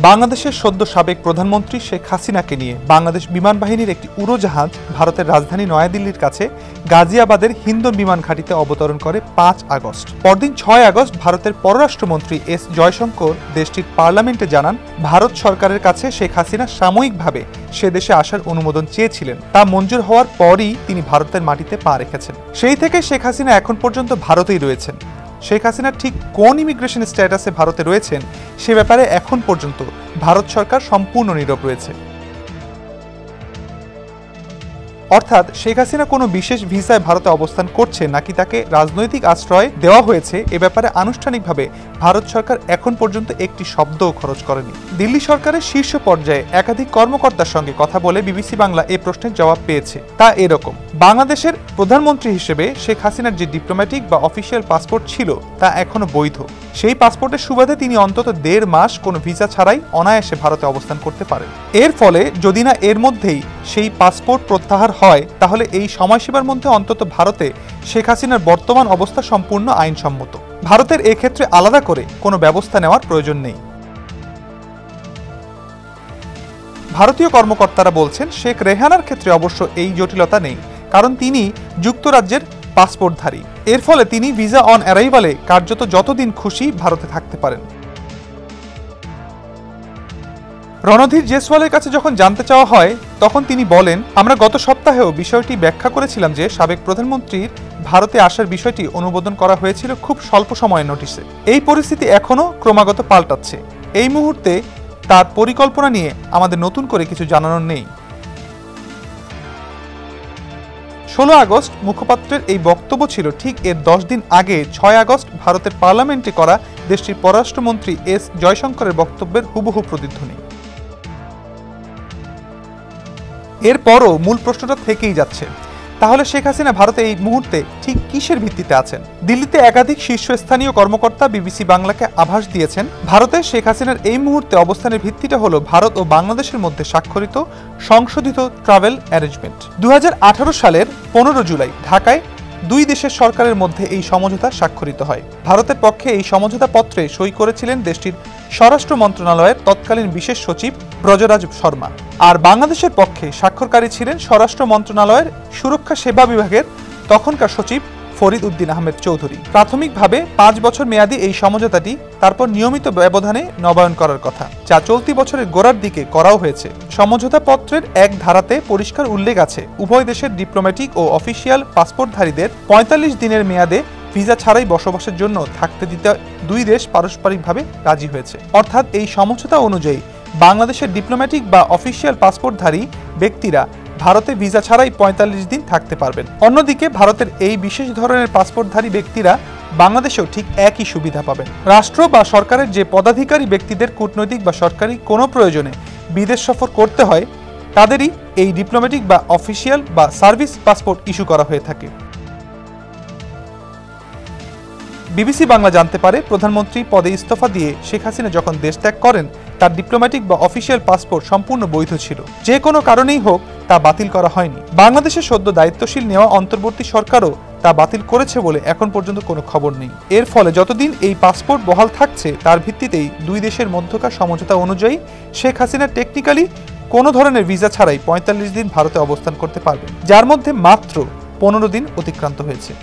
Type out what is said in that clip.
বাংলাদেশের সদ্য সাবেক প্রধানমন্ত্রী শেখ হাসিনাকে নিয়ে বাংলাদেশ বিমান বাহিনীর একটি উড়োজাহাজ ভারতের রাজধানী নয়াদিল্লির কাছে গাজিয়াবাদের হিন্দন বিমান ঘাঁটিতে অবতরণ করে ৫ আগস্ট। পরদিন ৬ আগস্ট ভারতের পররাষ্ট্রমন্ত্রী এস জয়শঙ্কর দেশটির পার্লামেন্টে জানান, ভারত সরকারের কাছে শেখ হাসিনা সাময়িকভাবে সে দেশে আসার অনুমোদন চেয়েছিলেন। তা মঞ্জুর হওয়ার পরই তিনি ভারতের মাটিতে পা রেখেছেন। সেই থেকে শেখ হাসিনা এখন পর্যন্ত ভারতেই রয়েছেন। শেখ হাসিনা ঠিক কোন ইমিগ্রেশন স্ট্যাটাসে ভারতে রয়েছেন সে ব্যাপারে এখন পর্যন্ত ভারত সরকার সম্পূর্ণ নীরব রয়েছে। অর্থাৎ শেখ হাসিনা কোনো বিশেষ ভিসায় ভারতে অবস্থান করছে নাকি তাকে রাজনৈতিক আশ্রয় দেওয়া হয়েছে এ ব্যাপারে আনুষ্ঠানিকভাবে ভারত সরকার এখন পর্যন্ত একটি শব্দও খরচ করেনি। দিল্লি সরকারের শীর্ষ পর্যায়ে একাধিক কর্মকর্তার সঙ্গে কথা বলে বিবিসি বাংলা এই প্রশ্নের জবাব পেয়েছে। তা এরকম, বাংলাদেশের প্রধানমন্ত্রী হিসেবে শেখ হাসিনার যে ডিপ্লোম্যাটিক বা অফিসিয়াল পাসপোর্ট ছিল তা এখনো বৈধ। সেই পাসপোর্টের সুবাদে তিনি অন্তত ১.৫ মাস কোনো ভিসা ছাড়াই অনায়াসে ভারতে অবস্থান করতে পারেন। এর ফলে যদি না এর মধ্যেই সেই পাসপোর্ট প্রত্যাহার হয় তাহলে এই সময়সীমার মধ্যে অন্তত ভারতে শেখ হাসিনার বর্তমান অবস্থা সম্পূর্ণ আইনসম্মত। ভারতের এক্ষেত্রে আলাদা করে কোনো ব্যবস্থা নেওয়ার প্রয়োজন নেই। ভারতীয় কর্মকর্তারা বলছেন, শেখ রেহানার ক্ষেত্রে অবশ্য এই জটিলতা নেই, কারণ তিনি যুক্তরাজ্যের পাসপোর্টধারী। এর ফলে তিনি ভিসা অন অ্যারাইভালে কার্যত যতদিন খুশি ভারতে থাকতে পারেন। রণধীর জেসওয়ালের কাছে যখন জানতে চাওয়া হয় তখন তিনি বলেন, আমরা গত সপ্তাহেও বিষয়টি ব্যাখ্যা করেছিলাম যে সাবেক প্রধানমন্ত্রীর ভারতে আসার বিষয়টি অনুমোদন করা হয়েছিল খুব স্বল্প সময়ের নোটিশে। এই পরিস্থিতি এখনও ক্রমাগত পাল্টাচ্ছে। এই মুহূর্তে তার পরিকল্পনা নিয়ে আমাদের নতুন করে কিছু জানানোর নেই। ১৬ আগস্ট মুখপাত্রের এই বক্তব্য ছিল ঠিক এর ১০ দিন আগে ৬ আগস্ট ভারতের পার্লামেন্টে করা দেশটির পররাষ্ট্রমন্ত্রী এস জয়শঙ্করের বক্তব্যের হুবহু প্রতিধ্বনি। এরপরও মূল প্রশ্নটা থেকেই যাচ্ছে, তাহলে শেখ হাসিনা ভারতে এই মুহূর্তে ঠিক কিসের ভিত্তিতে আছেন? দিল্লিতে একাধিক শীর্ষস্থানীয় কর্মকর্তা বিবিসি বাংলাকে আভাস দিয়েছেন, ভারতে শেখ হাসিনার এই মুহূর্তে অবস্থানের ভিত্তিটা হলো ভারত ও বাংলাদেশের মধ্যে স্বাক্ষরিত সংশোধিত ট্রাভেল অ্যারেঞ্জমেন্ট। ২০১৮ সালের ১৫ জুলাই ঢাকায় দুই দেশের সরকারের মধ্যে এই সমঝোতা স্বাক্ষরিত হয়। ভারতের পক্ষে এই সমঝোতা পত্রে সই করেছিলেন দেশটির স্বরাষ্ট্র মন্ত্রণালয়ের তৎকালীন বিশেষ সচিব ব্রজরাজ শর্মা, আর বাংলাদেশের পক্ষে স্বাক্ষরকারী ছিলেন স্বরাষ্ট্র মন্ত্রণালয়ের সুরক্ষা সেবা বিভাগের তখনকার সচিব ফরিদ উদ্দিন আহমেদ চৌধুরী। প্রাথমিকভাবে ৫ বছর মেয়াদী এই সমঝোতাটি তারপর নিয়মিত ব্যবধানে নবায়ন করার কথা, যা চলতি বছরের গোড়ার দিকে করাও হয়েছে। সমঝোতা পত্রের এক ধারাতে পরিষ্কার উল্লেখ আছে, উভয় দেশের ডিপ্লোম্যাটিক ও অফিসিয়াল পাসপোর্টধারীদের ৪৫ দিনের মেয়াদে ভিসা ছাড়াই বসবাসের জন্য থাকতে দিতে দুই দেশ পারস্পরিকভাবে রাজি হয়েছে। অর্থাৎ এই সমঝোতা অনুযায়ী বাংলাদেশের ডিপ্লোম্যাটিক বা অফিসিয়াল পাসপোর্টধারী ব্যক্তিরা ভারতে ভিসা ছাড়াই ৪৫ দিন থাকতে পারবেন। অন্যদিকে ভারতের এই বিশেষ ধরনের পাসপোর্টধারী ব্যক্তিরা বাংলাদেশেও ঠিক একই সুবিধা পাবেন। রাষ্ট্র বা সরকারের যে পদাধিকারী ব্যক্তিদের কূটনৈতিক বা সরকারি কোনো প্রয়োজনে বিদেশ সফর করতে হয় তাদেরই এই ডিপ্লোম্যাটিক বা অফিসিয়াল বা সার্ভিস পাসপোর্ট ইস্যু করা হয়ে থাকে। বিবিসি বাংলা জানতে পারে, প্রধানমন্ত্রী পদে ইস্তফা দিয়ে শেখ হাসিনা যখন দেশ ত্যাগ করেন তার ডিপ্লোম্যাটিক বা অফিসিয়াল পাসপোর্ট সম্পূর্ণ বৈধ ছিল। যে কোনো কারণেই হোক তা বাতিল করা হয়নি। বাংলাদেশের সদ্য দায়িত্বশীল নেওয়া অন্তর্বর্তী সরকারও তা বাতিল করেছে বলে এখন পর্যন্ত কোনো খবর নেই। এর ফলে যতদিন এই পাসপোর্ট বহাল থাকছে তার ভিত্তিতেই দুই দেশের মধ্যকার সমঝোতা অনুযায়ী শেখ হাসিনা টেকনিক্যালি কোনো ধরনের ভিসা ছাড়াই ৪৫ দিন ভারতে অবস্থান করতে পারবেন, যার মধ্যে মাত্র ১৫ দিন অতিক্রান্ত হয়েছে।